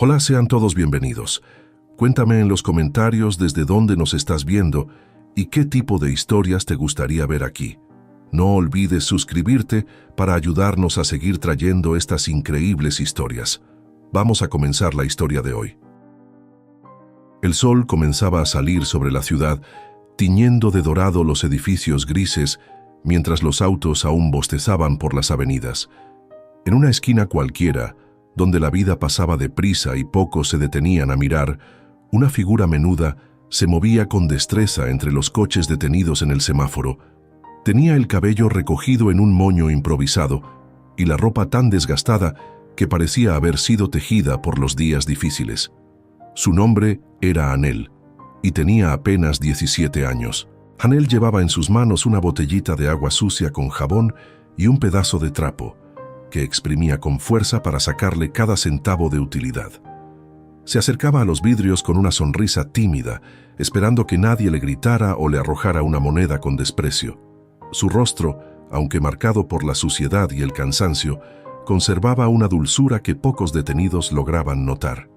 Hola, sean todos bienvenidos. Cuéntame en los comentarios desde dónde nos estás viendo y qué tipo de historias te gustaría ver aquí. No olvides suscribirte para ayudarnos a seguir trayendo estas increíbles historias. Vamos a comenzar la historia de hoy. El sol comenzaba a salir sobre la ciudad, tiñendo de dorado los edificios grises, mientras los autos aún bostezaban por las avenidas. En una esquina cualquiera, donde la vida pasaba deprisa y pocos se detenían a mirar, una figura menuda se movía con destreza entre los coches detenidos en el semáforo. Tenía el cabello recogido en un moño improvisado y la ropa tan desgastada que parecía haber sido tejida por los días difíciles. Su nombre era Anel y tenía apenas 17 años. Anel llevaba en sus manos una botellita de agua sucia con jabón y un pedazo de trapo, que exprimía con fuerza para sacarle cada centavo de utilidad. Se acercaba a los vidrios con una sonrisa tímida, esperando que nadie le gritara o le arrojara una moneda con desprecio. Su rostro, aunque marcado por la suciedad y el cansancio, conservaba una dulzura que pocos detenidos lograban notar.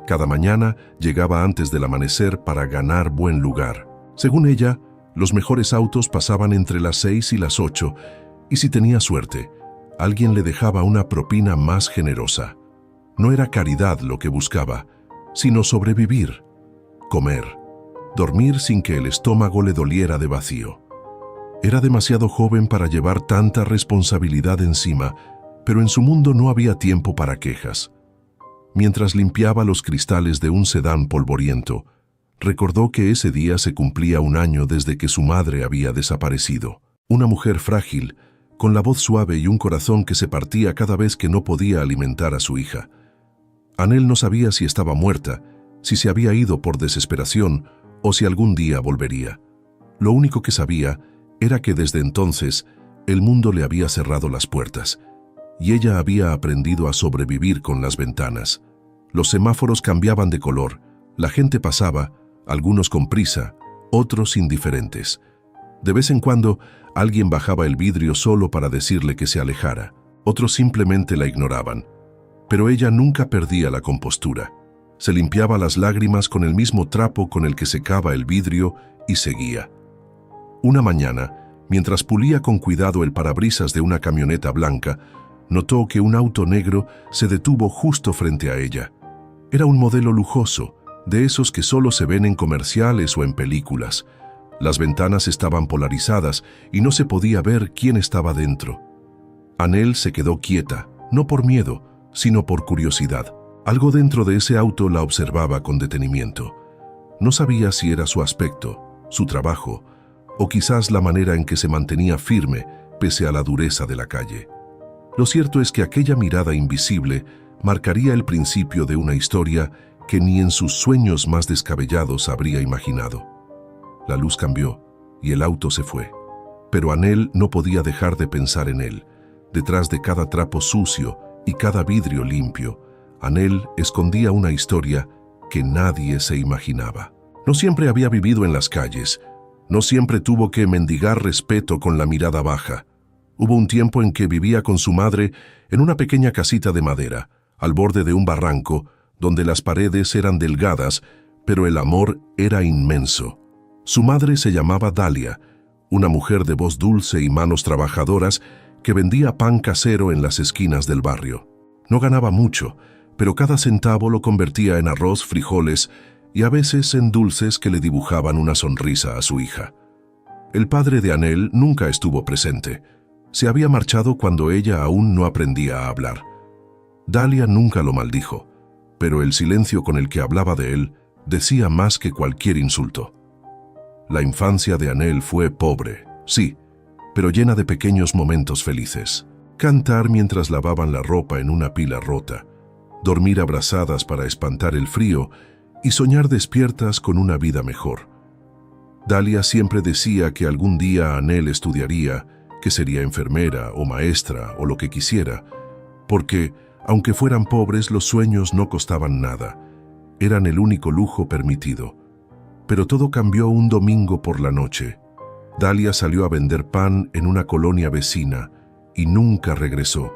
Cada mañana llegaba antes del amanecer para ganar buen lugar. Según ella, los mejores autos pasaban entre las 6 y las 8, y si tenía suerte, alguien le dejaba una propina más generosa. No era caridad lo que buscaba, sino sobrevivir, comer, dormir sin que el estómago le doliera de vacío. Era demasiado joven para llevar tanta responsabilidad encima, pero en su mundo no había tiempo para quejas. Mientras limpiaba los cristales de un sedán polvoriento, recordó que ese día se cumplía un año desde que su madre había desaparecido. Una mujer frágil, con la voz suave y un corazón que se partía cada vez que no podía alimentar a su hija. Anel no sabía si estaba muerta, si se había ido por desesperación o si algún día volvería. Lo único que sabía era que desde entonces el mundo le había cerrado las puertas y ella había aprendido a sobrevivir con las ventanas. Los semáforos cambiaban de color, la gente pasaba, algunos con prisa, otros indiferentes. De vez en cuando, alguien bajaba el vidrio solo para decirle que se alejara. Otros simplemente la ignoraban. Pero ella nunca perdía la compostura. Se limpiaba las lágrimas con el mismo trapo con el que secaba el vidrio y seguía. Una mañana, mientras pulía con cuidado el parabrisas de una camioneta blanca, notó que un auto negro se detuvo justo frente a ella. Era un modelo lujoso, de esos que solo se ven en comerciales o en películas. Las ventanas estaban polarizadas y no se podía ver quién estaba dentro. Anel se quedó quieta, no por miedo, sino por curiosidad. Algo dentro de ese auto la observaba con detenimiento. No sabía si era su aspecto, su trabajo, o quizás la manera en que se mantenía firme pese a la dureza de la calle. Lo cierto es que aquella mirada invisible marcaría el principio de una historia que ni en sus sueños más descabellados habría imaginado. La luz cambió y el auto se fue. Pero Anel no podía dejar de pensar en él. Detrás de cada trapo sucio y cada vidrio limpio, Anel escondía una historia que nadie se imaginaba. No siempre había vivido en las calles. No siempre tuvo que mendigar respeto con la mirada baja. Hubo un tiempo en que vivía con su madre en una pequeña casita de madera, al borde de un barranco, donde las paredes eran delgadas, pero el amor era inmenso. Su madre se llamaba Dalia, una mujer de voz dulce y manos trabajadoras que vendía pan casero en las esquinas del barrio. No ganaba mucho, pero cada centavo lo convertía en arroz, frijoles y a veces en dulces que le dibujaban una sonrisa a su hija. El padre de Anel nunca estuvo presente. Se había marchado cuando ella aún no aprendía a hablar. Dalia nunca lo maldijo, pero el silencio con el que hablaba de él decía más que cualquier insulto. La infancia de Anel fue pobre, sí, pero llena de pequeños momentos felices. Cantar mientras lavaban la ropa en una pila rota, dormir abrazadas para espantar el frío y soñar despiertas con una vida mejor. Dalia siempre decía que algún día Anel estudiaría, que sería enfermera o maestra o lo que quisiera, porque, aunque fueran pobres, los sueños no costaban nada, eran el único lujo permitido. Pero todo cambió un domingo por la noche. Dalia salió a vender pan en una colonia vecina y nunca regresó.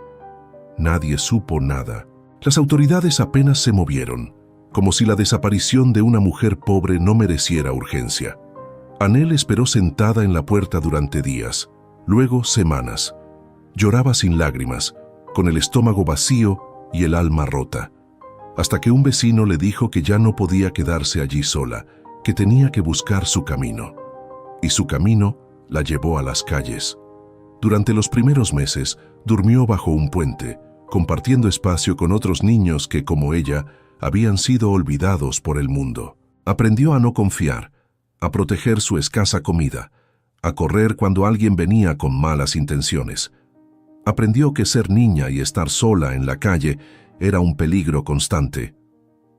Nadie supo nada. Las autoridades apenas se movieron, como si la desaparición de una mujer pobre no mereciera urgencia. Anel esperó sentada en la puerta durante días, luego semanas. Lloraba sin lágrimas, con el estómago vacío y el alma rota, hasta que un vecino le dijo que ya no podía quedarse allí sola, que tenía que buscar su camino. Y su camino la llevó a las calles. Durante los primeros meses, durmió bajo un puente, compartiendo espacio con otros niños que, como ella, habían sido olvidados por el mundo. Aprendió a no confiar, a proteger su escasa comida, a correr cuando alguien venía con malas intenciones. Aprendió que ser niña y estar sola en la calle era un peligro constante.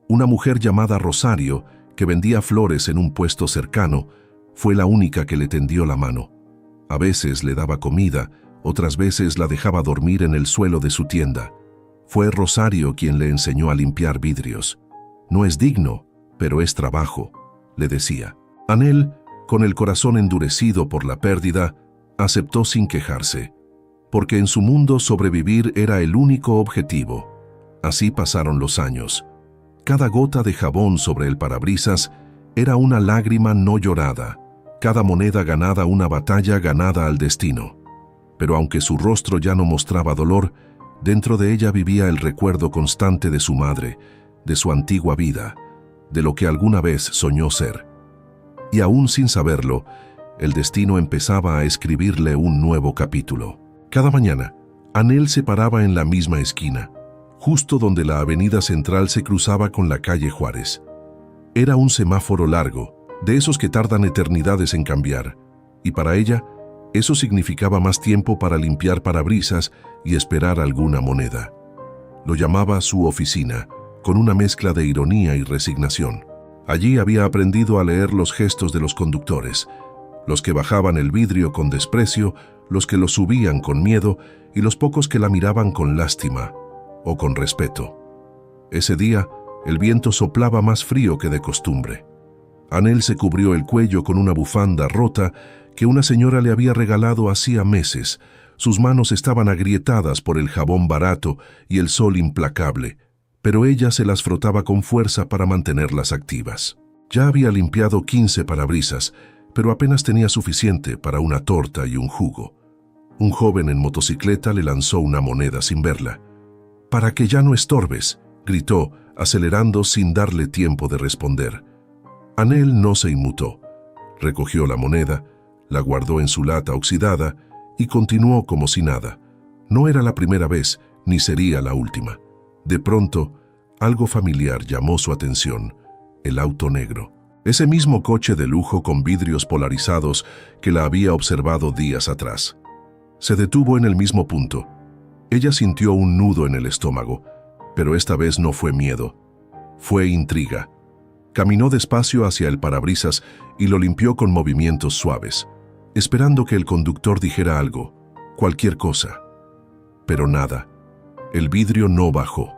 Una mujer llamada Rosario, que vendía flores en un puesto cercano, fue la única que le tendió la mano. A veces le daba comida, otras veces la dejaba dormir en el suelo de su tienda. Fue Rosario quien le enseñó a limpiar vidrios. No es digno, pero es trabajo, le decía. Anel, con el corazón endurecido por la pérdida, aceptó sin quejarse, porque en su mundo sobrevivir era el único objetivo. Así pasaron los años. Cada gota de jabón sobre el parabrisas era una lágrima no llorada, cada moneda ganada una batalla ganada al destino. Pero aunque su rostro ya no mostraba dolor, dentro de ella vivía el recuerdo constante de su madre, de su antigua vida, de lo que alguna vez soñó ser. Y aún sin saberlo, el destino empezaba a escribirle un nuevo capítulo. Cada mañana, Anel se paraba en la misma esquina, justo donde la avenida central se cruzaba con la calle Juárez. Era un semáforo largo, de esos que tardan eternidades en cambiar, y para ella, eso significaba más tiempo para limpiar parabrisas y esperar alguna moneda. Lo llamaba su oficina, con una mezcla de ironía y resignación. Allí había aprendido a leer los gestos de los conductores, los que bajaban el vidrio con desprecio, los que lo subían con miedo y los pocos que la miraban con lástima o con respeto. Ese día, el viento soplaba más frío que de costumbre. Anel se cubrió el cuello con una bufanda rota que una señora le había regalado hacía meses. Sus manos estaban agrietadas por el jabón barato y el sol implacable, pero ella se las frotaba con fuerza para mantenerlas activas. Ya había limpiado 15 parabrisas, pero apenas tenía suficiente para una torta y un jugo. Un joven en motocicleta le lanzó una moneda sin verla. «Para que ya no estorbes», gritó, acelerando sin darle tiempo de responder. Anel no se inmutó. Recogió la moneda, la guardó en su lata oxidada y continuó como si nada. No era la primera vez, ni sería la última. De pronto, algo familiar llamó su atención: el auto negro. Ese mismo coche de lujo con vidrios polarizados que la había observado días atrás. Se detuvo en el mismo punto. Ella sintió un nudo en el estómago, pero esta vez no fue miedo, fue intriga. Caminó despacio hacia el parabrisas y lo limpió con movimientos suaves, esperando que el conductor dijera algo, cualquier cosa. Pero nada. El vidrio no bajó.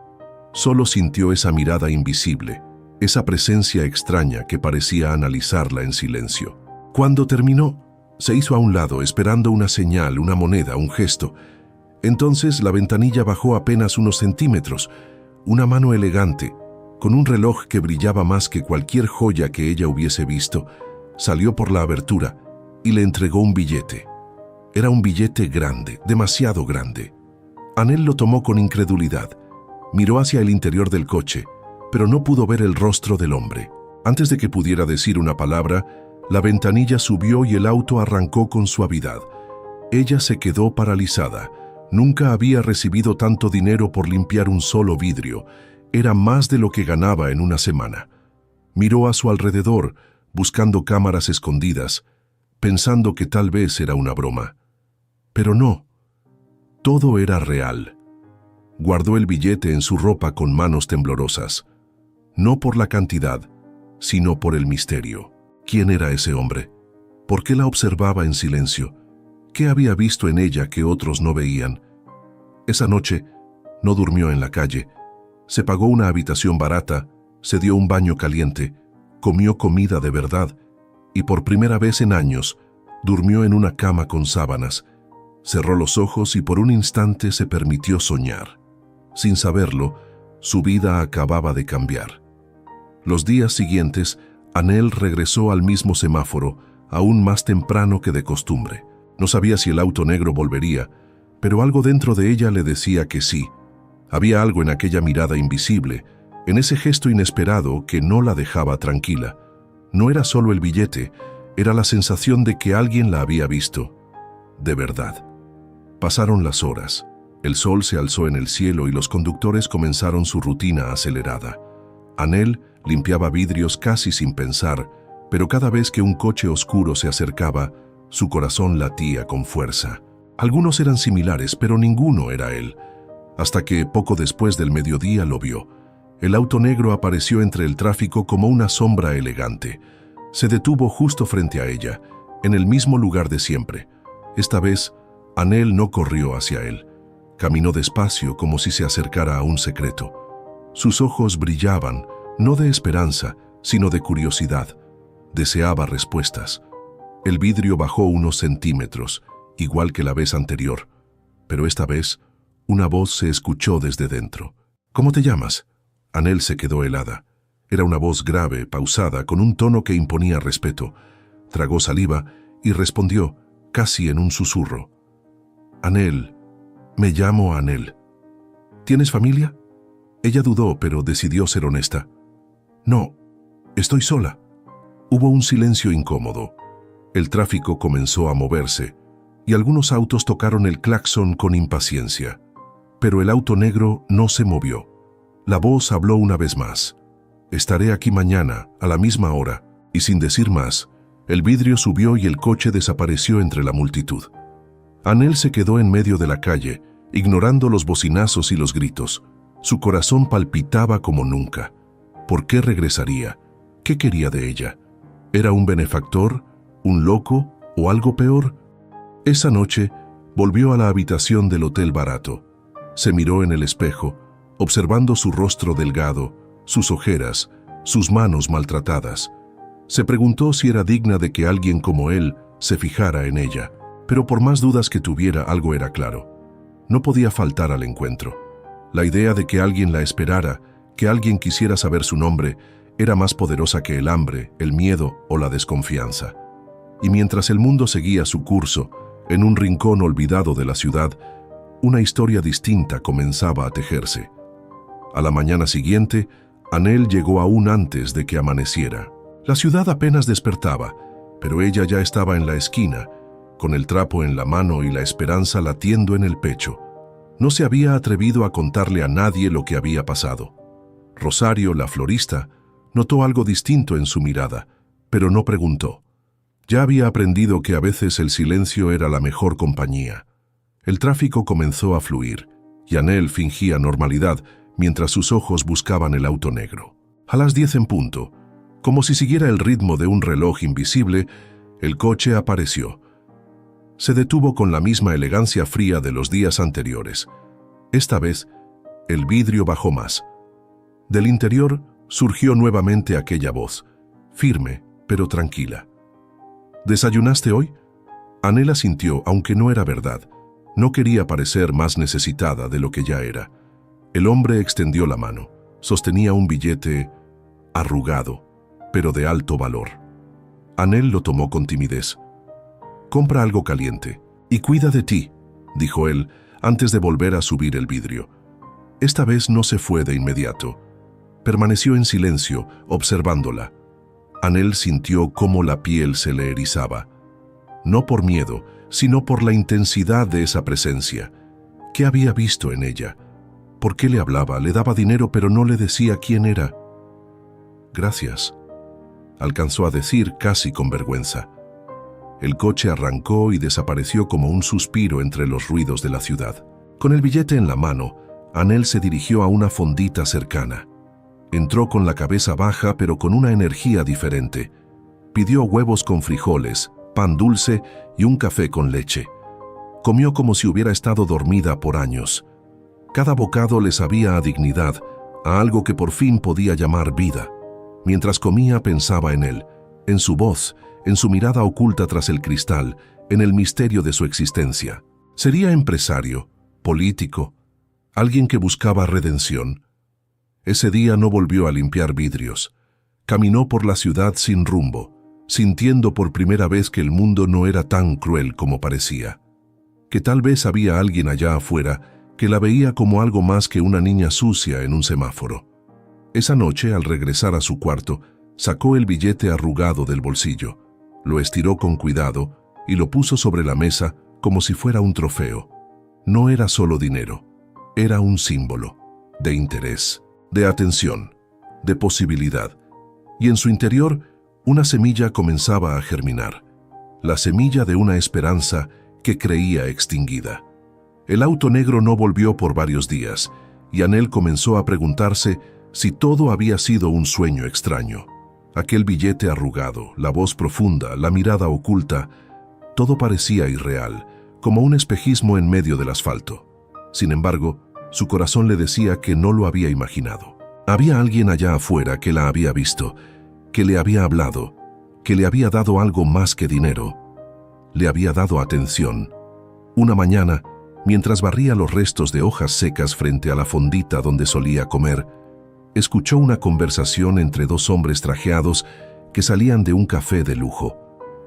Solo sintió esa mirada invisible, esa presencia extraña que parecía analizarla en silencio. Cuando terminó, se hizo a un lado esperando una señal, una moneda, un gesto. Entonces la ventanilla bajó apenas unos centímetros. Una mano elegante, con un reloj que brillaba más que cualquier joya que ella hubiese visto, salió por la abertura y le entregó un billete. Era un billete grande, demasiado grande. Anel lo tomó con incredulidad. Miró hacia el interior del coche, pero no pudo ver el rostro del hombre. Antes de que pudiera decir una palabra, la ventanilla subió y el auto arrancó con suavidad. Ella se quedó paralizada. Nunca había recibido tanto dinero por limpiar un solo vidrio. Era más de lo que ganaba en una semana. Miró a su alrededor, buscando cámaras escondidas, pensando que tal vez era una broma. Pero no. Todo era real. Guardó el billete en su ropa con manos temblorosas. No por la cantidad, sino por el misterio. ¿Quién era ese hombre? ¿Por qué la observaba en silencio? ¿Qué había visto en ella que otros no veían? Esa noche no durmió en la calle. Se pagó una habitación barata, se dio un baño caliente, comió comida de verdad y por primera vez en años durmió en una cama con sábanas. Cerró los ojos y por un instante se permitió soñar. Sin saberlo, Su vida acababa de cambiar. Los días siguientes, Anel regresó al mismo semáforo, aún más temprano que de costumbre. No sabía si el auto negro volvería, pero algo dentro de ella le decía que sí. Había algo en aquella mirada invisible, en ese gesto inesperado que no la dejaba tranquila. No era solo el billete, era la sensación de que alguien la había visto. De verdad. Pasaron las horas. El sol se alzó en el cielo y los conductores comenzaron su rutina acelerada. Anel limpiaba vidrios casi sin pensar, pero cada vez que un coche oscuro se acercaba, su corazón latía con fuerza. Algunos eran similares, pero ninguno era él. Hasta que, poco después del mediodía, lo vio. El auto negro apareció entre el tráfico como una sombra elegante. Se detuvo justo frente a ella, en el mismo lugar de siempre. Esta vez, Anel no corrió hacia él. Caminó despacio como si se acercara a un secreto. Sus ojos brillaban, no de esperanza, sino de curiosidad. Deseaba respuestas. El vidrio bajó unos centímetros, igual que la vez anterior. Pero esta vez, una voz se escuchó desde dentro. «¿Cómo te llamas?» Anel se quedó helada. Era una voz grave, pausada, con un tono que imponía respeto. Tragó saliva y respondió, casi en un susurro. «Anel, me llamo Anel». «¿Tienes familia?» Ella dudó, pero decidió ser honesta. «No, estoy sola». Hubo un silencio incómodo. El tráfico comenzó a moverse, y algunos autos tocaron el claxon con impaciencia. Pero el auto negro no se movió. La voz habló una vez más. «Estaré aquí mañana, a la misma hora», y sin decir más, el vidrio subió y el coche desapareció entre la multitud. Anel se quedó en medio de la calle, ignorando los bocinazos y los gritos. Su corazón palpitaba como nunca. ¿Por qué regresaría? ¿Qué quería de ella? ¿Era un benefactor? ¿Un loco? ¿O algo peor? Esa noche, volvió a la habitación del hotel barato. Se miró en el espejo, observando su rostro delgado, sus ojeras, sus manos maltratadas. Se preguntó si era digna de que alguien como él se fijara en ella, pero por más dudas que tuviera, algo era claro. No podía faltar al encuentro. La idea de que alguien la esperara, que alguien quisiera saber su nombre, era más poderosa que el hambre, el miedo o la desconfianza. Y mientras el mundo seguía su curso, en un rincón olvidado de la ciudad, una historia distinta comenzaba a tejerse. A la mañana siguiente, Anel llegó aún antes de que amaneciera. La ciudad apenas despertaba, pero ella ya estaba en la esquina, con el trapo en la mano y la esperanza latiendo en el pecho. No se había atrevido a contarle a nadie lo que había pasado. Rosario, la florista, notó algo distinto en su mirada, pero no preguntó. Ya había aprendido que a veces el silencio era la mejor compañía. El tráfico comenzó a fluir, y Anel fingía normalidad mientras sus ojos buscaban el auto negro. A las 10 en punto, como si siguiera el ritmo de un reloj invisible, el coche apareció. Se detuvo con la misma elegancia fría de los días anteriores. Esta vez, el vidrio bajó más. Del interior surgió nuevamente aquella voz, firme pero tranquila. ¿Desayunaste hoy? Anel asintió, aunque no era verdad. No quería parecer más necesitada de lo que ya era. El hombre extendió la mano. Sostenía un billete arrugado, pero de alto valor. Anel lo tomó con timidez. «Compra algo caliente y cuida de ti», dijo él antes de volver a subir el vidrio. Esta vez no se fue de inmediato. Permaneció en silencio, observándola. Anel sintió cómo la piel se le erizaba. No por miedo, sino por la intensidad de esa presencia. ¿Qué había visto en ella? ¿Por qué le hablaba? Le daba dinero, pero no le decía quién era. «Gracias», alcanzó a decir casi con vergüenza. El coche arrancó y desapareció como un suspiro entre los ruidos de la ciudad. Con el billete en la mano, Anel se dirigió a una fondita cercana. Entró con la cabeza baja, pero con una energía diferente. Pidió huevos con frijoles, pan dulce y un café con leche. Comió como si hubiera estado dormida por años. Cada bocado le sabía a dignidad, a algo que por fin podía llamar vida. Mientras comía pensaba en él, en su voz, en su mirada oculta tras el cristal, en el misterio de su existencia. ¿Sería empresario, político, alguien que buscaba redención? Ese día no volvió a limpiar vidrios. Caminó por la ciudad sin rumbo, sintiendo por primera vez que el mundo no era tan cruel como parecía. Que tal vez había alguien allá afuera que la veía como algo más que una niña sucia en un semáforo. Esa noche, al regresar a su cuarto, sacó el billete arrugado del bolsillo, lo estiró con cuidado y lo puso sobre la mesa como si fuera un trofeo. No era solo dinero, era un símbolo de interés, de atención, de posibilidad. Y en su interior, una semilla comenzaba a germinar, la semilla de una esperanza que creía extinguida. El auto negro no volvió por varios días, y Anel comenzó a preguntarse si todo había sido un sueño extraño. Aquel billete arrugado, la voz profunda, la mirada oculta, todo parecía irreal, como un espejismo en medio del asfalto. Sin embargo, su corazón le decía que no lo había imaginado. Había alguien allá afuera que la había visto, que le había hablado, que le había dado algo más que dinero. Le había dado atención. Una mañana, mientras barría los restos de hojas secas frente a la fondita donde solía comer, escuchó una conversación entre dos hombres trajeados que salían de un café de lujo.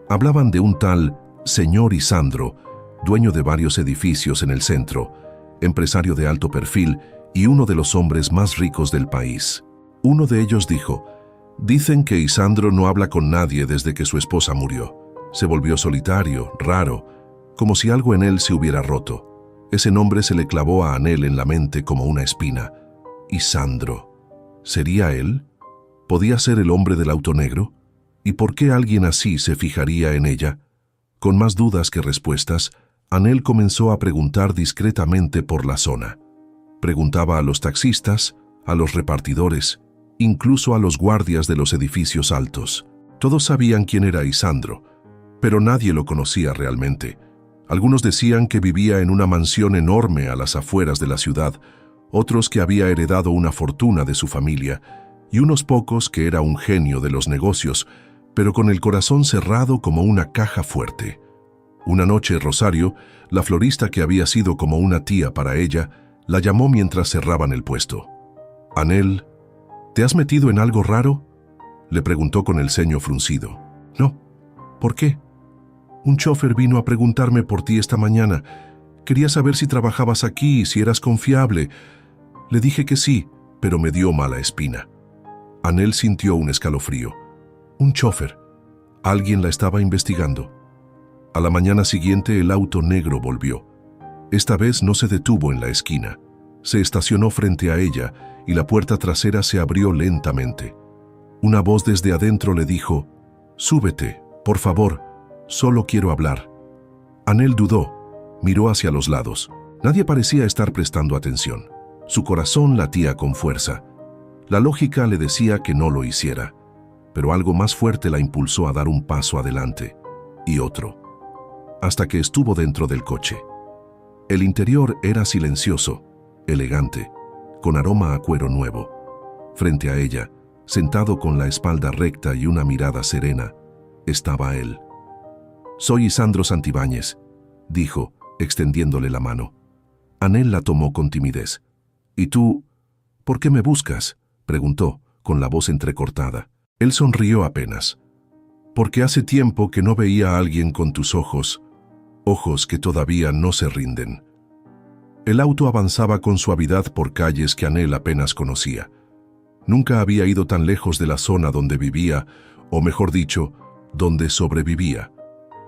Hablaban de un tal señor Isandro, dueño de varios edificios en el centro, empresario de alto perfil y uno de los hombres más ricos del país. Uno de ellos dijo: «Dicen que Isandro no habla con nadie desde que su esposa murió. Se volvió solitario, raro, como si algo en él se hubiera roto». Ese nombre se le clavó a Anel en la mente como una espina. Isandro. ¿Sería él? ¿Podía ser el hombre del auto negro? ¿Y por qué alguien así se fijaría en ella? Con más dudas que respuestas, Anel comenzó a preguntar discretamente por la zona. Preguntaba a los taxistas, a los repartidores, incluso a los guardias de los edificios altos. Todos sabían quién era Isandro, pero nadie lo conocía realmente. Algunos decían que vivía en una mansión enorme a las afueras de la ciudad, otros que había heredado una fortuna de su familia, y unos pocos que era un genio de los negocios, pero con el corazón cerrado como una caja fuerte. Una noche, Rosario, la florista que había sido como una tía para ella, la llamó mientras cerraban el puesto. «Anel, ¿te has metido en algo raro?», le preguntó con el ceño fruncido. «No. ¿Por qué?». «Un chofer vino a preguntarme por ti esta mañana. Quería saber si trabajabas aquí y si eras confiable. Le dije que sí, pero me dio mala espina». Anel sintió un escalofrío. Un chofer. Alguien la estaba investigando. A la mañana siguiente el auto negro volvió. Esta vez no se detuvo en la esquina. Se estacionó frente a ella y la puerta trasera se abrió lentamente. Una voz desde adentro le dijo: «Súbete, por favor, solo quiero hablar». Anel dudó, miró hacia los lados. Nadie parecía estar prestando atención. Su corazón latía con fuerza. La lógica le decía que no lo hiciera, pero algo más fuerte la impulsó a dar un paso adelante, y otro, hasta que estuvo dentro del coche. El interior era silencioso, elegante, con aroma a cuero nuevo. Frente a ella, sentado con la espalda recta y una mirada serena, estaba él. «Soy Isandro Santibáñez», dijo, extendiéndole la mano. Anel la tomó con timidez. «¿Y tú? ¿Por qué me buscas?», preguntó, con la voz entrecortada. Él sonrió apenas. «Porque hace tiempo que no veía a alguien con tus ojos, ojos que todavía no se rinden». El auto avanzaba con suavidad por calles que Anel apenas conocía. Nunca había ido tan lejos de la zona donde vivía, o mejor dicho, donde sobrevivía.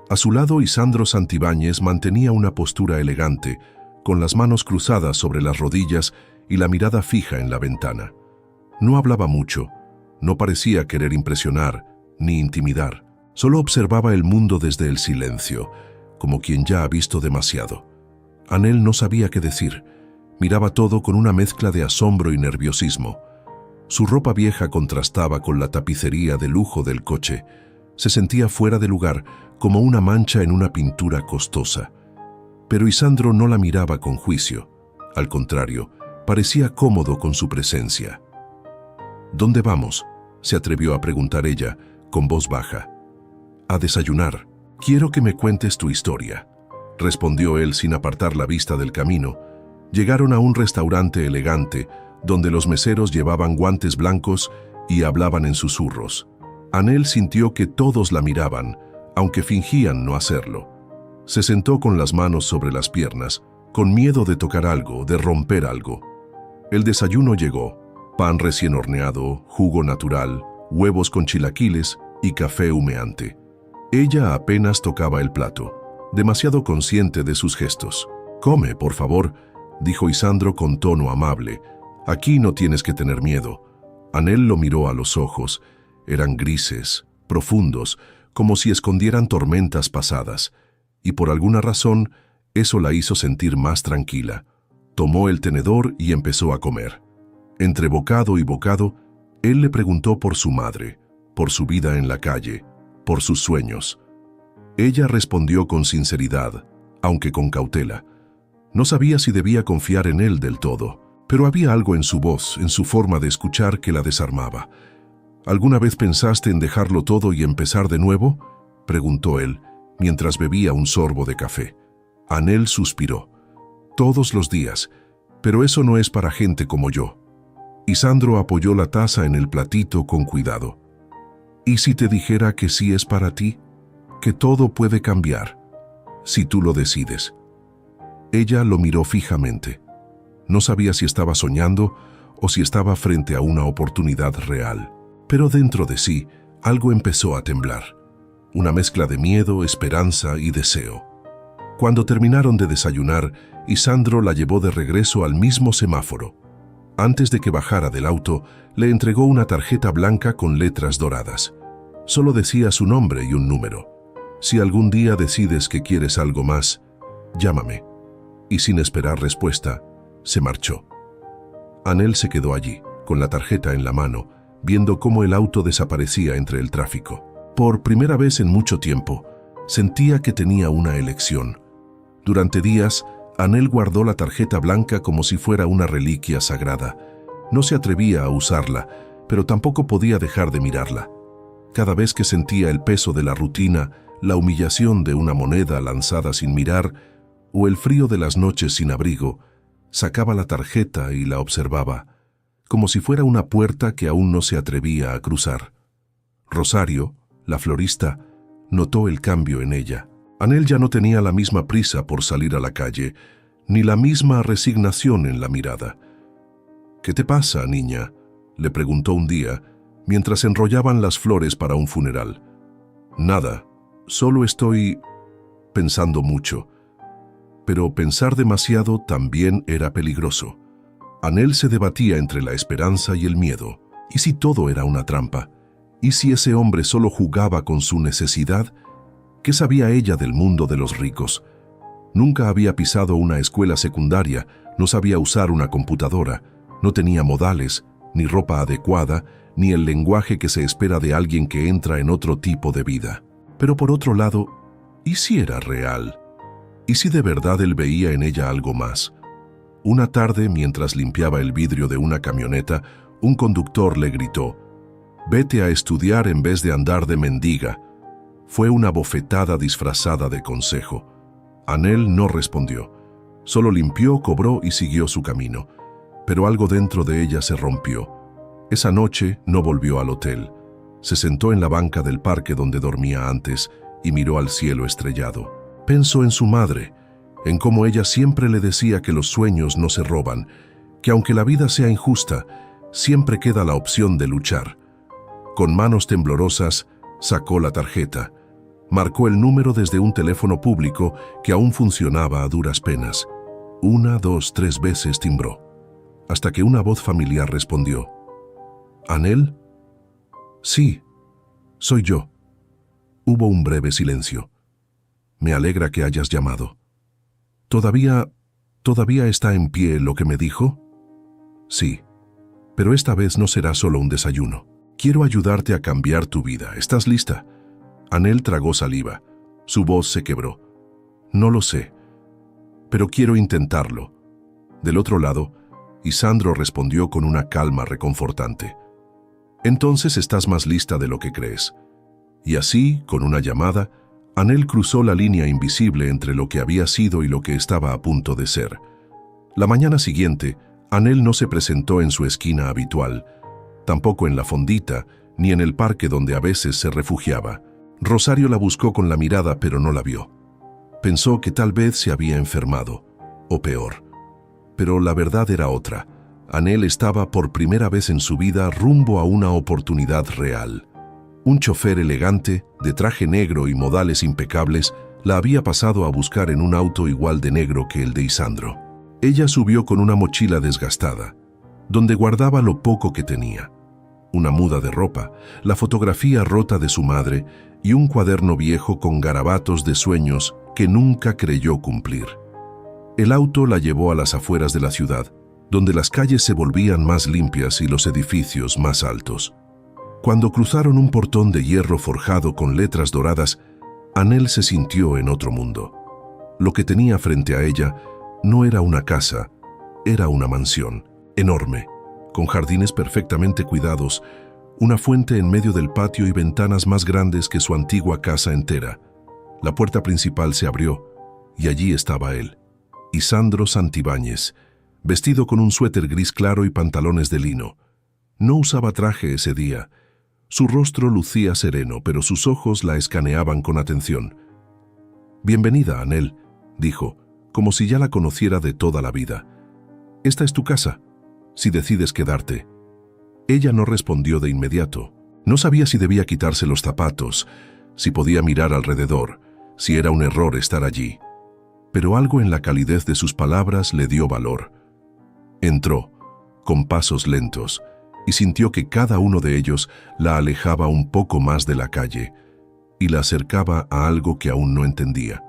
A su lado, Isandro Santibáñez mantenía una postura elegante, con las manos cruzadas sobre las rodillas y la mirada fija en la ventana. No hablaba mucho, no parecía querer impresionar ni intimidar, solo observaba el mundo desde el silencio, como quien ya ha visto demasiado. Anel no sabía qué decir, miraba todo con una mezcla de asombro y nerviosismo. Su ropa vieja contrastaba con la tapicería de lujo del coche. Se sentía fuera de lugar, como una mancha en una pintura costosa. Pero Isandro no la miraba con juicio. Al contrario, parecía cómodo con su presencia. «¿Dónde vamos?», se atrevió a preguntar ella, con voz baja. «A desayunar. Quiero que me cuentes tu historia», respondió él sin apartar la vista del camino. Llegaron a un restaurante elegante, donde los meseros llevaban guantes blancos y hablaban en susurros. Anel sintió que todos la miraban, aunque fingían no hacerlo. Se sentó con las manos sobre las piernas, con miedo de tocar algo, de romper algo. El desayuno llegó: pan recién horneado, jugo natural, huevos con chilaquiles y café humeante. Ella apenas tocaba el plato, demasiado consciente de sus gestos. «Come, por favor», dijo Isandro con tono amable. «Aquí no tienes que tener miedo». Anel lo miró a los ojos. Eran grises, profundos, como si escondieran tormentas pasadas, y por alguna razón eso la hizo sentir más tranquila. Tomó el tenedor y empezó a comer. Entre bocado y bocado, él le preguntó por su madre, por su vida en la calle, por sus sueños. Ella respondió con sinceridad, aunque con cautela. No sabía si debía confiar en él del todo, pero había algo en su voz, en su forma de escuchar, que la desarmaba. «¿Alguna vez pensaste en dejarlo todo y empezar de nuevo?», preguntó él, mientras bebía un sorbo de café. Anel suspiró. «Todos los días, pero eso no es para gente como yo». Isandro apoyó la taza en el platito con cuidado. «¿Y si te dijera que sí es para ti? Que todo puede cambiar, si tú lo decides». Ella lo miró fijamente. No sabía si estaba soñando o si estaba frente a una oportunidad real. Pero dentro de sí, algo empezó a temblar. Una mezcla de miedo, esperanza y deseo. Cuando terminaron de desayunar, Isandro la llevó de regreso al mismo semáforo. Antes de que bajara del auto, le entregó una tarjeta blanca con letras doradas. Solo decía su nombre y un número. «Si algún día decides que quieres algo más, llámame». Y sin esperar respuesta, se marchó. Anel se quedó allí, con la tarjeta en la mano, viendo cómo el auto desaparecía entre el tráfico. Por primera vez en mucho tiempo, sentía que tenía una elección. Durante días, Anel guardó la tarjeta blanca como si fuera una reliquia sagrada. No se atrevía a usarla, pero tampoco podía dejar de mirarla. Cada vez que sentía el peso de la rutina, la humillación de una moneda lanzada sin mirar, o el frío de las noches sin abrigo, sacaba la tarjeta y la observaba, como si fuera una puerta que aún no se atrevía a cruzar. Rosario, la florista, notó el cambio en ella. Anel ya no tenía la misma prisa por salir a la calle, ni la misma resignación en la mirada. «¿Qué te pasa, niña?», le preguntó un día, mientras enrollaban las flores para un funeral. «Nada, solo estoy pensando mucho». Pero pensar demasiado también era peligroso. Anel se debatía entre la esperanza y el miedo. ¿Y si todo era una trampa? ¿Y si ese hombre solo jugaba con su necesidad? ¿Qué sabía ella del mundo de los ricos? Nunca había pisado una escuela secundaria, no sabía usar una computadora, no tenía modales, ni ropa adecuada, ni el lenguaje que se espera de alguien que entra en otro tipo de vida. Pero por otro lado, ¿y si era real? ¿Y si de verdad él veía en ella algo más? Una tarde, mientras limpiaba el vidrio de una camioneta, un conductor le gritó: «Vete a estudiar en vez de andar de mendiga». Fue una bofetada disfrazada de consejo. Anel no respondió. Solo limpió, cobró y siguió su camino. Pero algo dentro de ella se rompió. Esa noche no volvió al hotel. Se sentó en la banca del parque donde dormía antes y miró al cielo estrellado. Pensó en su madre, en cómo ella siempre le decía que los sueños no se roban, que aunque la vida sea injusta, siempre queda la opción de luchar. Con manos temblorosas, sacó la tarjeta. Marcó el número desde un teléfono público que aún funcionaba a duras penas. 1, 2, 3 veces timbró, hasta que una voz familiar respondió. «¿Anel?» «Sí, soy yo». Hubo un breve silencio. «Me alegra que hayas llamado. ¿Todavía está en pie lo que me dijo?» «Sí, pero esta vez no será solo un desayuno. Quiero ayudarte a cambiar tu vida. ¿Estás lista?» Anel tragó saliva. Su voz se quebró. «No lo sé, pero quiero intentarlo». Del otro lado, Isandro respondió con una calma reconfortante. «Entonces estás más lista de lo que crees». Y así, con una llamada, Anel cruzó la línea invisible entre lo que había sido y lo que estaba a punto de ser. La mañana siguiente, Anel no se presentó en su esquina habitual, tampoco en la fondita, ni en el parque donde a veces se refugiaba. Rosario la buscó con la mirada, pero no la vio. Pensó que tal vez se había enfermado, o peor. Pero la verdad era otra. Anel estaba por primera vez en su vida rumbo a una oportunidad real. Un chofer elegante, de traje negro y modales impecables, la había pasado a buscar en un auto igual de negro que el de Isandro. Ella subió con una mochila desgastada, donde guardaba lo poco que tenía. Una muda de ropa, la fotografía rota de su madre y un cuaderno viejo con garabatos de sueños que nunca creyó cumplir. El auto la llevó a las afueras de la ciudad, donde las calles se volvían más limpias y los edificios más altos. Cuando cruzaron un portón de hierro forjado con letras doradas, Anel se sintió en otro mundo. Lo que tenía frente a ella no era una casa, era una mansión, enorme, con jardines perfectamente cuidados, una fuente en medio del patio y ventanas más grandes que su antigua casa entera. La puerta principal se abrió y allí estaba él, Isandro Santibáñez, vestido con un suéter gris claro y pantalones de lino. No usaba traje ese día. Su rostro lucía sereno, pero sus ojos la escaneaban con atención. «Bienvenida, Anel», dijo, como si ya la conociera de toda la vida. «Esta es tu casa, si decides quedarte». Ella no respondió de inmediato. No sabía si debía quitarse los zapatos, si podía mirar alrededor, si era un error estar allí. Pero algo en la calidez de sus palabras le dio valor. Entró, con pasos lentos, y sintió que cada uno de ellos la alejaba un poco más de la calle y la acercaba a algo que aún no entendía.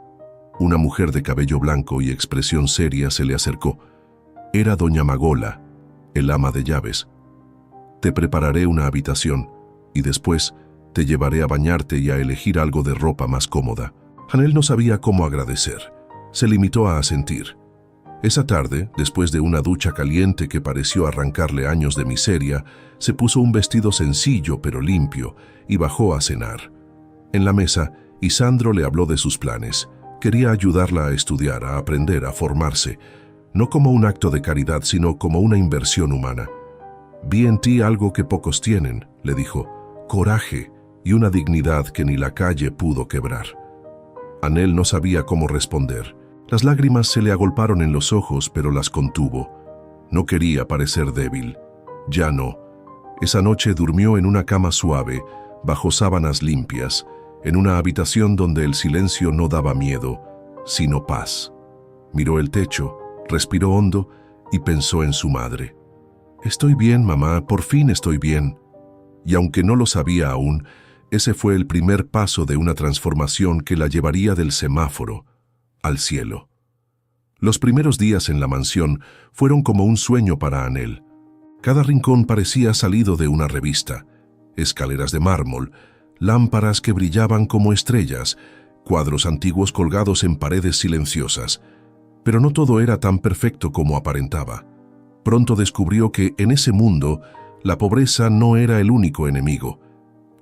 Una mujer de cabello blanco y expresión seria se le acercó. Era doña Magola, el ama de llaves. «Te prepararé una habitación y después te llevaré a bañarte y a elegir algo de ropa más cómoda». Anel no sabía cómo agradecer. Se limitó a asentir. Esa tarde, después de una ducha caliente que pareció arrancarle años de miseria, se puso un vestido sencillo pero limpio y bajó a cenar. En la mesa, Isandro le habló de sus planes. Quería ayudarla a estudiar, a aprender, a formarse, no como un acto de caridad, sino como una inversión humana. «Vi en ti algo que pocos tienen», le dijo, «coraje y una dignidad que ni la calle pudo quebrar». Anel no sabía cómo responder. Las lágrimas se le agolparon en los ojos, pero las contuvo. No quería parecer débil. Ya no. Esa noche durmió en una cama suave, bajo sábanas limpias, en una habitación donde el silencio no daba miedo, sino paz. Miró el techo, respiró hondo y pensó en su madre. «Estoy bien, mamá, por fin estoy bien». Y aunque no lo sabía aún, ese fue el primer paso de una transformación que la llevaría del semáforo al cielo. Los primeros días en la mansión fueron como un sueño para Anel. Cada rincón parecía salido de una revista. Escaleras de mármol, lámparas que brillaban como estrellas, cuadros antiguos colgados en paredes silenciosas. Pero no todo era tan perfecto como aparentaba. Pronto descubrió que en ese mundo la pobreza no era el único enemigo.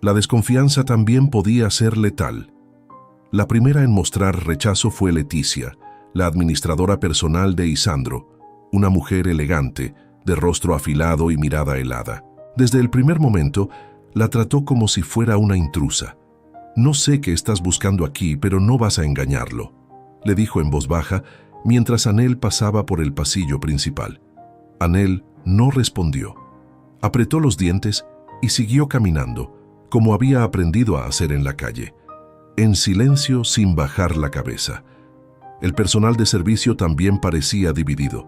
La desconfianza también podía ser letal. La primera en mostrar rechazo fue Leticia, la administradora personal de Isandro, una mujer elegante, de rostro afilado y mirada helada. Desde el primer momento, la trató como si fuera una intrusa. «No sé qué estás buscando aquí, pero no vas a engañarlo», le dijo en voz baja mientras Anel pasaba por el pasillo principal. Anel no respondió. Apretó los dientes y siguió caminando, como había aprendido a hacer en la calle, en silencio sin bajar la cabeza. El personal de servicio también parecía dividido.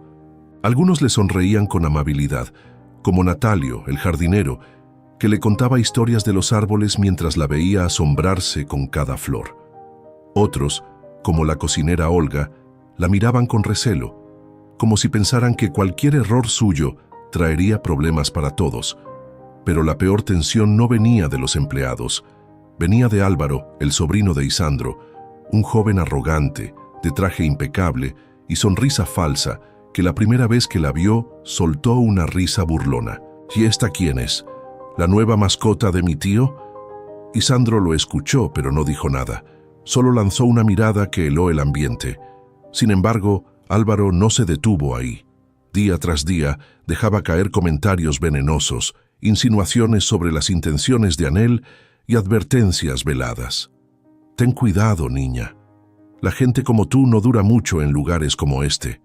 Algunos le sonreían con amabilidad, como Natalio, el jardinero, que le contaba historias de los árboles mientras la veía asombrarse con cada flor. Otros, como la cocinera Olga, la miraban con recelo, como si pensaran que cualquier error suyo traería problemas para todos. Pero la peor tensión no venía de los empleados. Venía de Álvaro, el sobrino de Isandro, un joven arrogante, de traje impecable y sonrisa falsa, que la primera vez que la vio soltó una risa burlona. «¿Y esta quién es? ¿La nueva mascota de mi tío?» Isandro lo escuchó, pero no dijo nada. Solo lanzó una mirada que heló el ambiente. Sin embargo, Álvaro no se detuvo ahí. Día tras día dejaba caer comentarios venenosos, insinuaciones sobre las intenciones de Anel y advertencias veladas. Ten cuidado, niña. La gente como tú no dura mucho en lugares como este.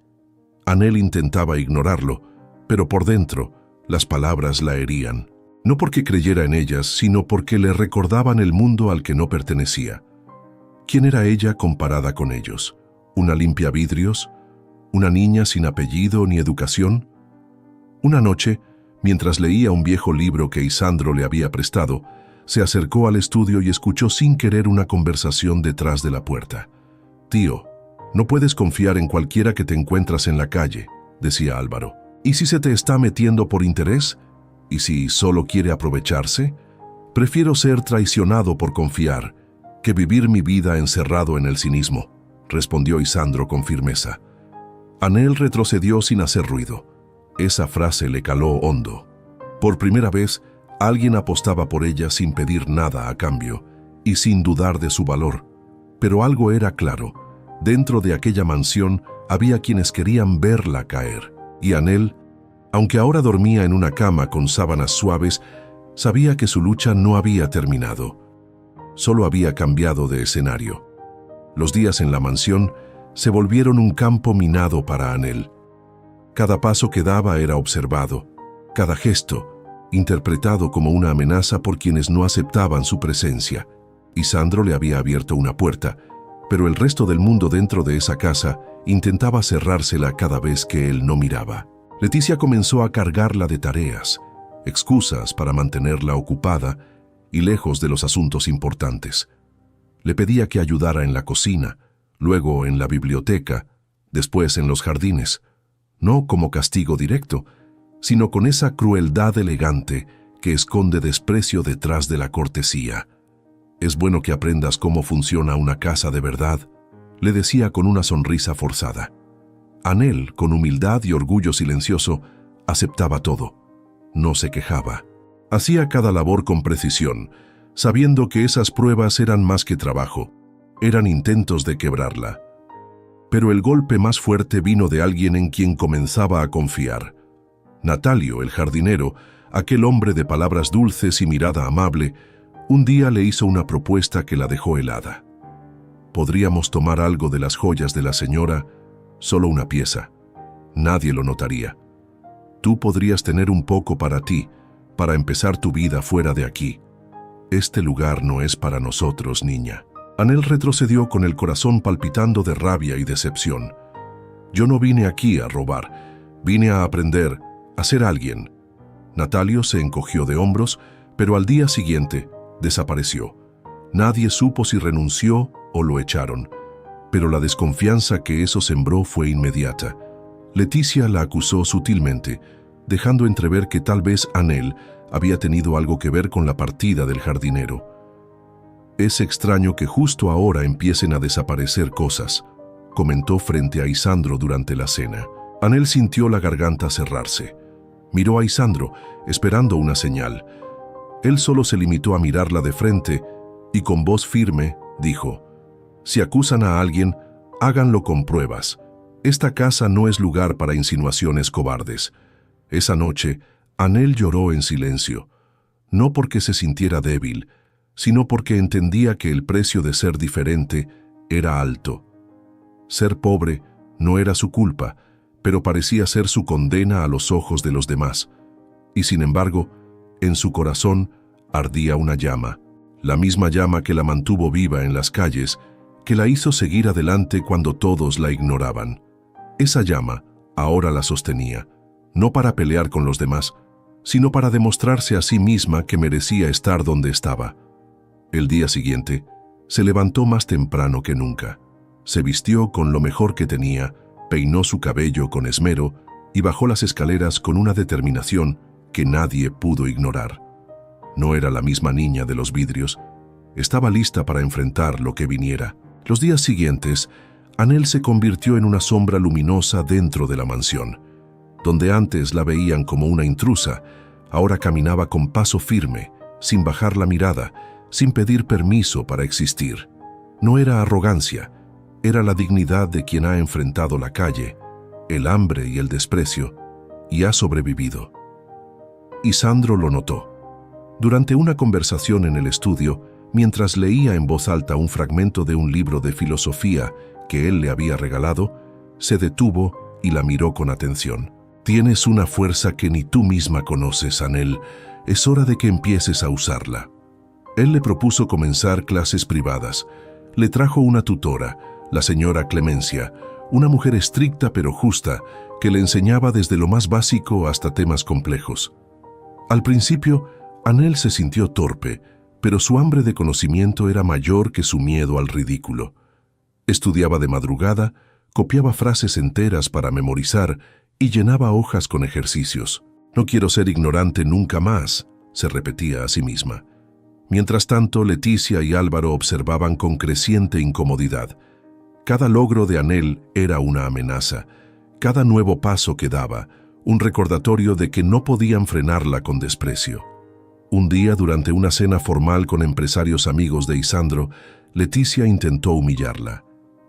Anel intentaba ignorarlo, pero por dentro las palabras la herían. No porque creyera en ellas, sino porque le recordaban el mundo al que no pertenecía. ¿Quién era ella comparada con ellos? ¿Una limpiavidrios? ¿Una niña sin apellido ni educación? Una noche, mientras leía un viejo libro que Isandro le había prestado, se acercó al estudio y escuchó sin querer una conversación detrás de la puerta. «Tío, no puedes confiar en cualquiera que te encuentras en la calle», decía Álvaro. «¿Y si se te está metiendo por interés? ¿Y si solo quiere aprovecharse? Prefiero ser traicionado por confiar que vivir mi vida encerrado en el cinismo», respondió Isandro con firmeza. Anel retrocedió sin hacer ruido. Esa frase le caló hondo. Por primera vez, alguien apostaba por ella sin pedir nada a cambio y sin dudar de su valor. Pero algo era claro. Dentro de aquella mansión había quienes querían verla caer. Y Anel, aunque ahora dormía en una cama con sábanas suaves, sabía que su lucha no había terminado. Solo había cambiado de escenario. Los días en la mansión se volvieron un campo minado para Anel. Cada paso que daba era observado, cada gesto interpretado como una amenaza por quienes no aceptaban su presencia. Isandro le había abierto una puerta, pero el resto del mundo dentro de esa casa intentaba cerrársela cada vez que él no miraba. Leticia comenzó a cargarla de tareas, excusas para mantenerla ocupada y lejos de los asuntos importantes. Le pedía que ayudara en la cocina, luego en la biblioteca, después en los jardines, no como castigo directo, sino con esa crueldad elegante que esconde desprecio detrás de la cortesía. «Es bueno que aprendas cómo funciona una casa de verdad», le decía con una sonrisa forzada. Anel, con humildad y orgullo silencioso, aceptaba todo. No se quejaba. Hacía cada labor con precisión, sabiendo que esas pruebas eran más que trabajo, eran intentos de quebrarla. Pero el golpe más fuerte vino de alguien en quien comenzaba a confiar. Natalio, el jardinero, aquel hombre de palabras dulces y mirada amable, un día le hizo una propuesta que la dejó helada. «Podríamos tomar algo de las joyas de la señora, solo una pieza. Nadie lo notaría. Tú podrías tener un poco para ti, para empezar tu vida fuera de aquí. Este lugar no es para nosotros, niña». Anel retrocedió con el corazón palpitando de rabia y decepción. «Yo no vine aquí a robar, vine a aprender, a ser alguien». Natalio se encogió de hombros, pero al día siguiente desapareció. Nadie supo si renunció o lo echaron, pero la desconfianza que eso sembró fue inmediata. Leticia la acusó sutilmente, dejando entrever que tal vez Anel había tenido algo que ver con la partida del jardinero. «Es extraño que justo ahora empiecen a desaparecer cosas», comentó frente a Isandro durante la cena. Anel sintió la garganta cerrarse. Miró a Isandro, esperando una señal. Él solo se limitó a mirarla de frente y con voz firme dijo: «Si acusan a alguien, háganlo con pruebas. Esta casa no es lugar para insinuaciones cobardes». Esa noche, Anel lloró en silencio, no porque se sintiera débil, sino porque entendía que el precio de ser diferente era alto. Ser pobre no era su culpa, pero parecía ser su condena a los ojos de los demás. Y sin embargo, en su corazón ardía una llama, la misma llama que la mantuvo viva en las calles, que la hizo seguir adelante cuando todos la ignoraban. Esa llama ahora la sostenía, no para pelear con los demás, sino para demostrarse a sí misma que merecía estar donde estaba. El día siguiente, se levantó más temprano que nunca. Se vistió con lo mejor que tenía, peinó su cabello con esmero y bajó las escaleras con una determinación que nadie pudo ignorar. No era la misma niña de los vidrios. Estaba lista para enfrentar lo que viniera. Los días siguientes, Anel se convirtió en una sombra luminosa dentro de la mansión. Donde antes la veían como una intrusa, ahora caminaba con paso firme, sin bajar la mirada, sin pedir permiso para existir. No era arrogancia, era la dignidad de quien ha enfrentado la calle, el hambre y el desprecio, y ha sobrevivido. Y Sandro lo notó. Durante una conversación en el estudio, mientras leía en voz alta un fragmento de un libro de filosofía que él le había regalado, se detuvo y la miró con atención. Tienes una fuerza que ni tú misma conoces, Anel. Es hora de que empieces a usarla. Él le propuso comenzar clases privadas. Le trajo una tutora, la señora Clemencia, una mujer estricta pero justa, que le enseñaba desde lo más básico hasta temas complejos. Al principio, Anel se sintió torpe, pero su hambre de conocimiento era mayor que su miedo al ridículo. Estudiaba de madrugada, copiaba frases enteras para memorizar y llenaba hojas con ejercicios. No quiero ser ignorante nunca más, se repetía a sí misma. Mientras tanto, Leticia y Álvaro observaban con creciente incomodidad. Cada logro de Anel era una amenaza, cada nuevo paso que daba, un recordatorio de que no podían frenarla con desprecio. Un día, durante una cena formal con empresarios amigos de Isandro, Leticia intentó humillarla.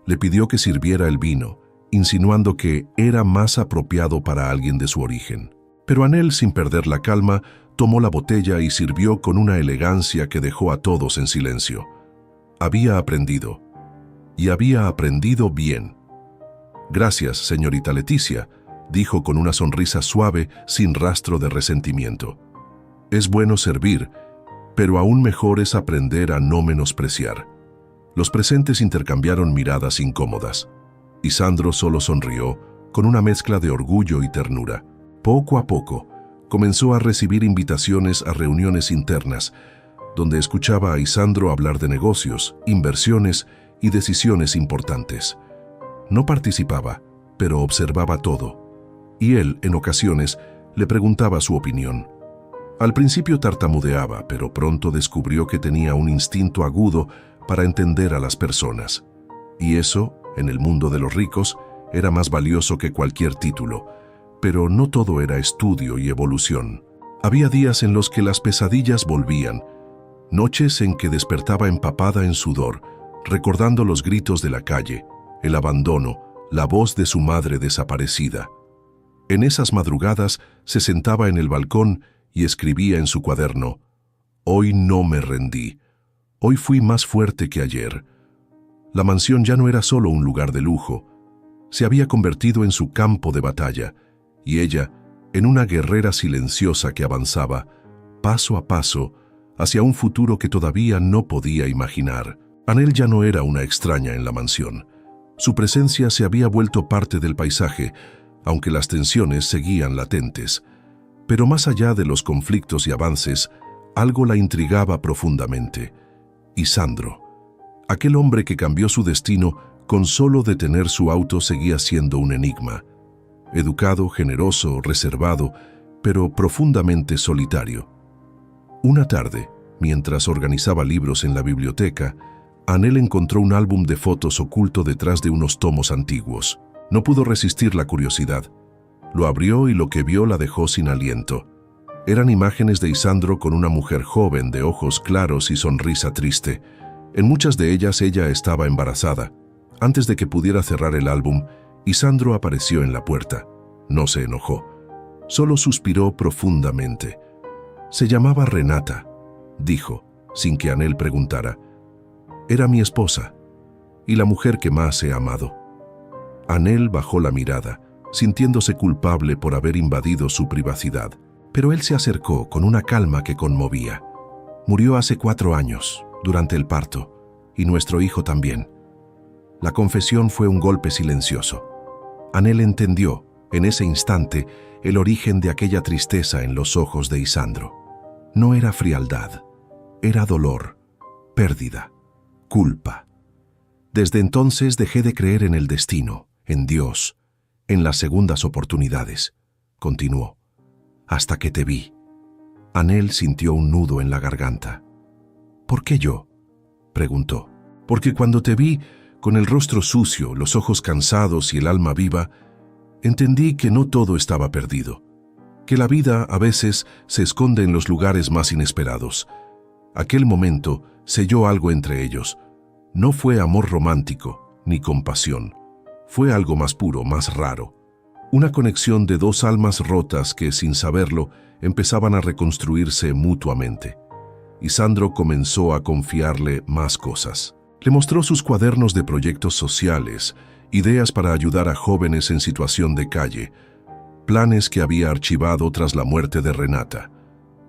Le pidió que sirviera el vino, insinuando que era más apropiado para alguien de su origen. Pero Anel, sin perder la calma, tomó la botella y sirvió con una elegancia que dejó a todos en silencio. Había aprendido. Y había aprendido bien. Gracias, señorita Leticia, dijo con una sonrisa suave, sin rastro de resentimiento. Es bueno servir, pero aún mejor es aprender a no menospreciar. Los presentes intercambiaron miradas incómodas. Isandro solo sonrió, con una mezcla de orgullo y ternura. Poco a poco, comenzó a recibir invitaciones a reuniones internas, donde escuchaba a Isandro hablar de negocios, inversiones y decisiones importantes. No participaba, pero observaba todo. Y él, en ocasiones, le preguntaba su opinión. Al principio tartamudeaba, pero pronto descubrió que tenía un instinto agudo para entender a las personas. Y eso, en el mundo de los ricos, era más valioso que cualquier título. Pero no todo era estudio y evolución. Había días en los que las pesadillas volvían, noches en que despertaba empapada en sudor, recordando los gritos de la calle, el abandono, la voz de su madre desaparecida. En esas madrugadas se sentaba en el balcón y escribía en su cuaderno: «Hoy no me rendí. Hoy fui más fuerte que ayer». La mansión ya no era solo un lugar de lujo. Se había convertido en su campo de batalla, y ella, en una guerrera silenciosa que avanzaba, paso a paso, hacia un futuro que todavía no podía imaginar. Anel ya no era una extraña en la mansión. Su presencia se había vuelto parte del paisaje, aunque las tensiones seguían latentes. Pero más allá de los conflictos y avances, algo la intrigaba profundamente. Isandro. Aquel hombre que cambió su destino con solo detener su auto seguía siendo un enigma. Educado, generoso, reservado, pero profundamente solitario. Una tarde, mientras organizaba libros en la biblioteca, Anel encontró un álbum de fotos oculto detrás de unos tomos antiguos. No pudo resistir la curiosidad. Lo abrió y lo que vio la dejó sin aliento. Eran imágenes de Isandro con una mujer joven de ojos claros y sonrisa triste. En muchas de ellas ella estaba embarazada. Antes de que pudiera cerrar el álbum, Isandro apareció en la puerta. No se enojó. Solo suspiró profundamente. «Se llamaba Renata», dijo, sin que Anel preguntara. «Era mi esposa, y la mujer que más he amado». Anel bajó la mirada, sintiéndose culpable por haber invadido su privacidad. Pero él se acercó con una calma que conmovía. «Murió hace 4 años, durante el parto, y nuestro hijo también». La confesión fue un golpe silencioso. Anel entendió, en ese instante, el origen de aquella tristeza en los ojos de Isandro. No era frialdad, era dolor, pérdida, culpa. Desde entonces dejé de creer en el destino, en Dios, en las segundas oportunidades, continuó, hasta que te vi. Anel sintió un nudo en la garganta. ¿Por qué yo?, preguntó. Porque cuando te vi, con el rostro sucio, los ojos cansados y el alma viva, entendí que no todo estaba perdido, que la vida a veces se esconde en los lugares más inesperados. Aquel momento selló algo entre ellos. No fue amor romántico, ni compasión. Fue algo más puro, más raro. Una conexión de dos almas rotas que, sin saberlo, empezaban a reconstruirse mutuamente. Y Sandro comenzó a confiarle más cosas. Le mostró sus cuadernos de proyectos sociales, ideas para ayudar a jóvenes en situación de calle, planes que había archivado tras la muerte de Renata.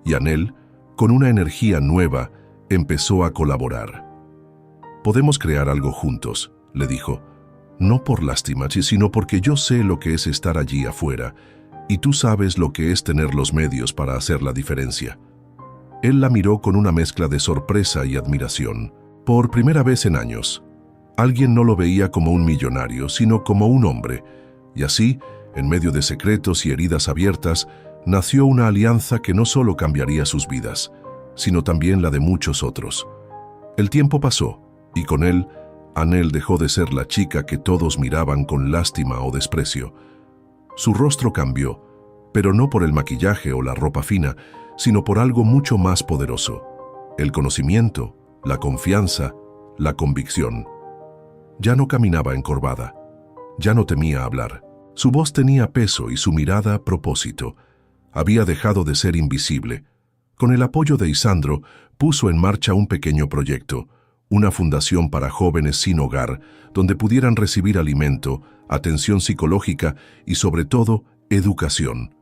Y Anel, con una energía nueva, empezó a colaborar. «Podemos crear algo juntos», le dijo. «No por lástima, sino porque yo sé lo que es estar allí afuera, y tú sabes lo que es tener los medios para hacer la diferencia». Él la miró con una mezcla de sorpresa y admiración. Por primera vez en años, alguien no lo veía como un millonario, sino como un hombre, y así, en medio de secretos y heridas abiertas, nació una alianza que no solo cambiaría sus vidas, sino también la de muchos otros. El tiempo pasó, y con él, Anel dejó de ser la chica que todos miraban con lástima o desprecio. Su rostro cambió, pero no por el maquillaje o la ropa fina, sino por algo mucho más poderoso: el conocimiento, la confianza, la convicción. Ya no caminaba encorvada, ya no temía hablar. Su voz tenía peso y su mirada propósito. Había dejado de ser invisible. Con el apoyo de Isandro, puso en marcha un pequeño proyecto, una fundación para jóvenes sin hogar, donde pudieran recibir alimento, atención psicológica y, sobre todo, educación.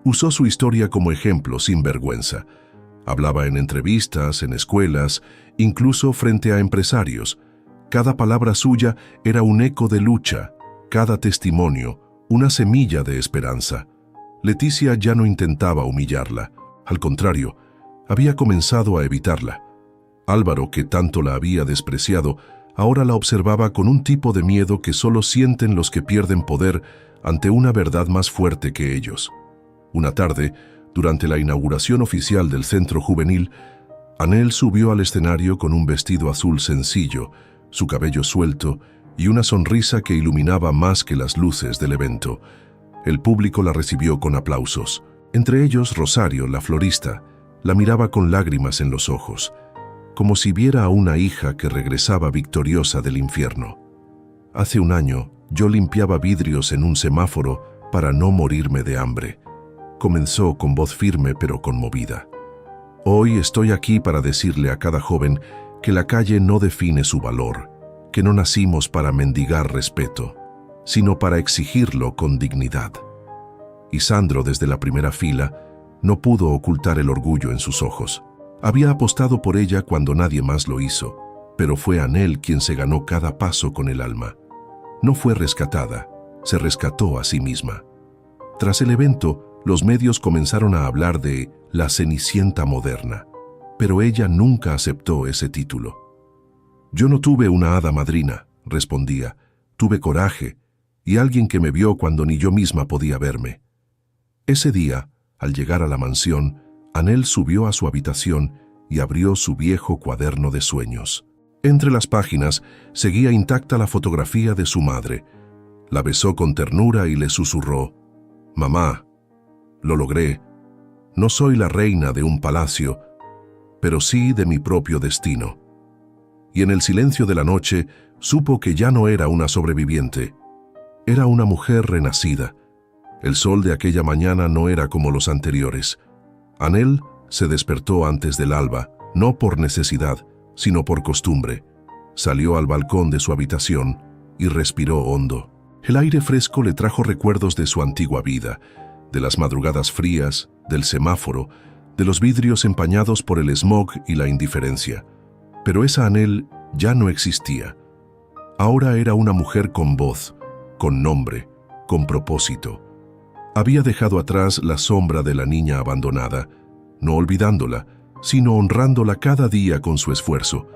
Usó su historia como ejemplo sin vergüenza. Hablaba en entrevistas, en escuelas, incluso frente a empresarios. Cada palabra suya era un eco de lucha, cada testimonio, una semilla de esperanza. Leticia ya no intentaba humillarla. Al contrario, había comenzado a evitarla. Álvaro, que tanto la había despreciado, ahora la observaba con un tipo de miedo que solo sienten los que pierden poder ante una verdad más fuerte que ellos. Una tarde, durante la inauguración oficial del centro juvenil, Anel subió al escenario con un vestido azul sencillo, su cabello suelto y una sonrisa que iluminaba más que las luces del evento. El público la recibió con aplausos. Entre ellos, Rosario, la florista, la miraba con lágrimas en los ojos, como si viera a una hija que regresaba victoriosa del infierno. Hace un año, yo limpiaba vidrios en un semáforo para no morirme de hambre. Comenzó con voz firme pero conmovida. Hoy estoy aquí para decirle a cada joven que la calle no define su valor, que no nacimos para mendigar respeto, sino para exigirlo con dignidad. Y Sandro, desde la primera fila, no pudo ocultar el orgullo en sus ojos. Había apostado por ella cuando nadie más lo hizo, pero fue Anel quien se ganó cada paso con el alma. No fue rescatada, se rescató a sí misma. Tras el evento, los medios comenzaron a hablar de la Cenicienta moderna, pero ella nunca aceptó ese título. «Yo no tuve una hada madrina», respondía. «Tuve coraje y alguien que me vio cuando ni yo misma podía verme». Ese día, al llegar a la mansión, Anel subió a su habitación y abrió su viejo cuaderno de sueños. Entre las páginas seguía intacta la fotografía de su madre. La besó con ternura y le susurró: «Mamá, lo logré. No soy la reina de un palacio, pero sí de mi propio destino». Y en el silencio de la noche supo que ya no era una sobreviviente. Era una mujer renacida. El sol de aquella mañana no era como los anteriores. Anel se despertó antes del alba, no por necesidad, sino por costumbre. Salió al balcón de su habitación y respiró hondo. El aire fresco le trajo recuerdos de su antigua vida, de las madrugadas frías, del semáforo, de los vidrios empañados por el smog y la indiferencia. Pero esa Anel ya no existía. Ahora era una mujer con voz, con nombre, con propósito. Había dejado atrás la sombra de la niña abandonada, no olvidándola, sino honrándola cada día con su esfuerzo,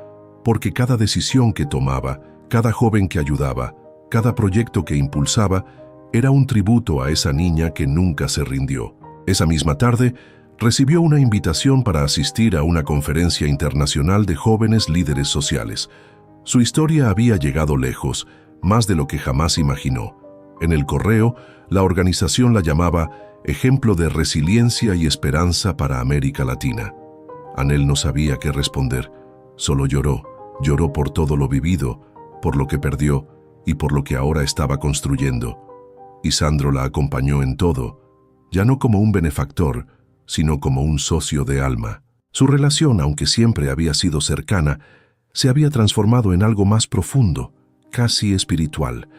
porque cada decisión que tomaba, cada joven que ayudaba, cada proyecto que impulsaba, era un tributo a esa niña que nunca se rindió. Esa misma tarde, recibió una invitación para asistir a una conferencia internacional de jóvenes líderes sociales. Su historia había llegado lejos, más de lo que jamás imaginó. En el correo, la organización la llamaba Ejemplo de Resiliencia y Esperanza para América Latina. Anel no sabía qué responder, solo lloró por todo lo vivido, por lo que perdió y por lo que ahora estaba construyendo. y Sandro la acompañó en todo, ya no como un benefactor, sino como un socio de alma. Su relación, aunque siempre había sido cercana, se había transformado en algo más profundo, casi espiritual.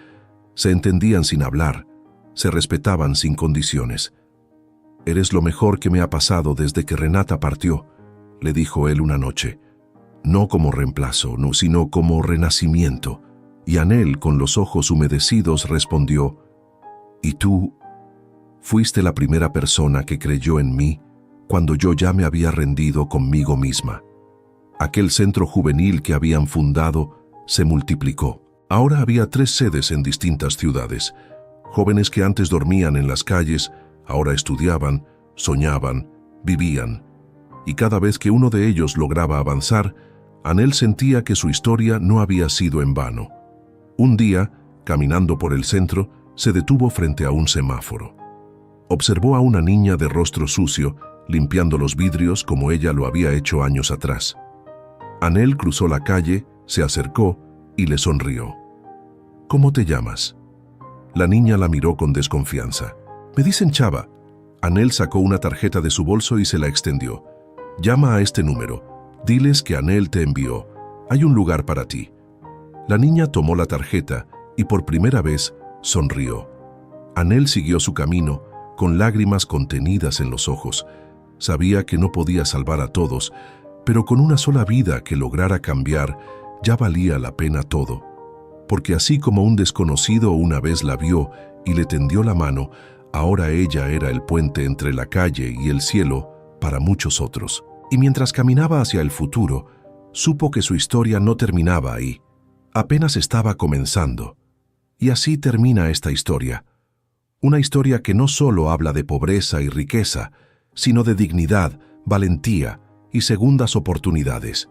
Se entendían sin hablar, se respetaban sin condiciones. «Eres lo mejor que me ha pasado desde que Renata partió», le dijo él una noche. No como reemplazo, no, sino como renacimiento. Y Anel, con los ojos humedecidos, respondió: «¿Y tú? Fuiste la primera persona que creyó en mí cuando yo ya me había rendido conmigo misma». Aquel centro juvenil que habían fundado se multiplicó. Ahora había 3 sedes en distintas ciudades. Jóvenes que antes dormían en las calles, ahora estudiaban, soñaban, vivían. Y cada vez que uno de ellos lograba avanzar, Anel sentía que su historia no había sido en vano. Un día, caminando por el centro, se detuvo frente a un semáforo. Observó a una niña de rostro sucio, limpiando los vidrios como ella lo había hecho años atrás. Anel cruzó la calle, se acercó y le sonrió. «¿Cómo te llamas?». La niña la miró con desconfianza. «Me dicen Chava». Anel sacó una tarjeta de su bolso y se la extendió. «Llama a este número. Diles que Anel te envió. Hay un lugar para ti». La niña tomó la tarjeta y por primera vez sonrió. Anel siguió su camino, con lágrimas contenidas en los ojos. Sabía que no podía salvar a todos, pero con una sola vida que lograra cambiar, ya valía la pena todo. Porque así como un desconocido una vez la vio y le tendió la mano, ahora ella era el puente entre la calle y el cielo para muchos otros. Y mientras caminaba hacia el futuro, supo que su historia no terminaba ahí. Apenas estaba comenzando. Y así termina esta historia. Una historia que no solo habla de pobreza y riqueza, sino de dignidad, valentía y segundas oportunidades.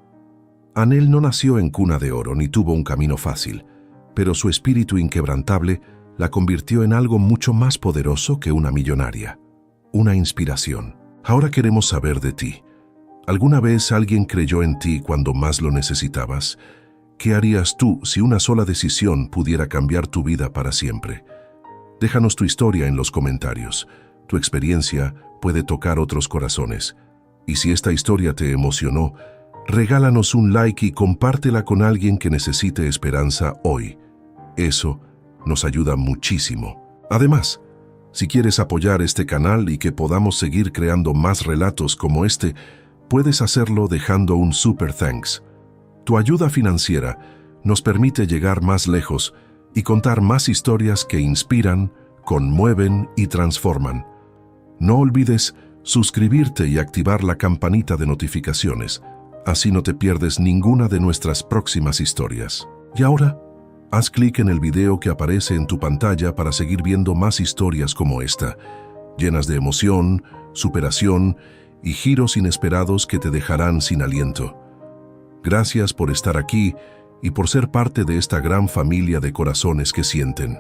Anel no nació en cuna de oro ni tuvo un camino fácil, pero su espíritu inquebrantable la convirtió en algo mucho más poderoso que una millonaria. Una inspiración. Ahora queremos saber de ti. ¿Alguna vez alguien creyó en ti cuando más lo necesitabas? ¿Qué harías tú si una sola decisión pudiera cambiar tu vida para siempre? Déjanos tu historia en los comentarios. Tu experiencia puede tocar otros corazones. Y si esta historia te emocionó, regálanos un like y compártela con alguien que necesite esperanza hoy. Eso nos ayuda muchísimo. Además, si quieres apoyar este canal y que podamos seguir creando más relatos como este, puedes hacerlo dejando un super thanks. Tu ayuda financiera nos permite llegar más lejos y contar más historias que inspiran, conmueven y transforman. No olvides suscribirte y activar la campanita de notificaciones. Así no te pierdes ninguna de nuestras próximas historias. Y ahora, haz clic en el video que aparece en tu pantalla para seguir viendo más historias como esta, llenas de emoción, superación y giros inesperados que te dejarán sin aliento. Gracias por estar aquí y por ser parte de esta gran familia de corazones que sienten.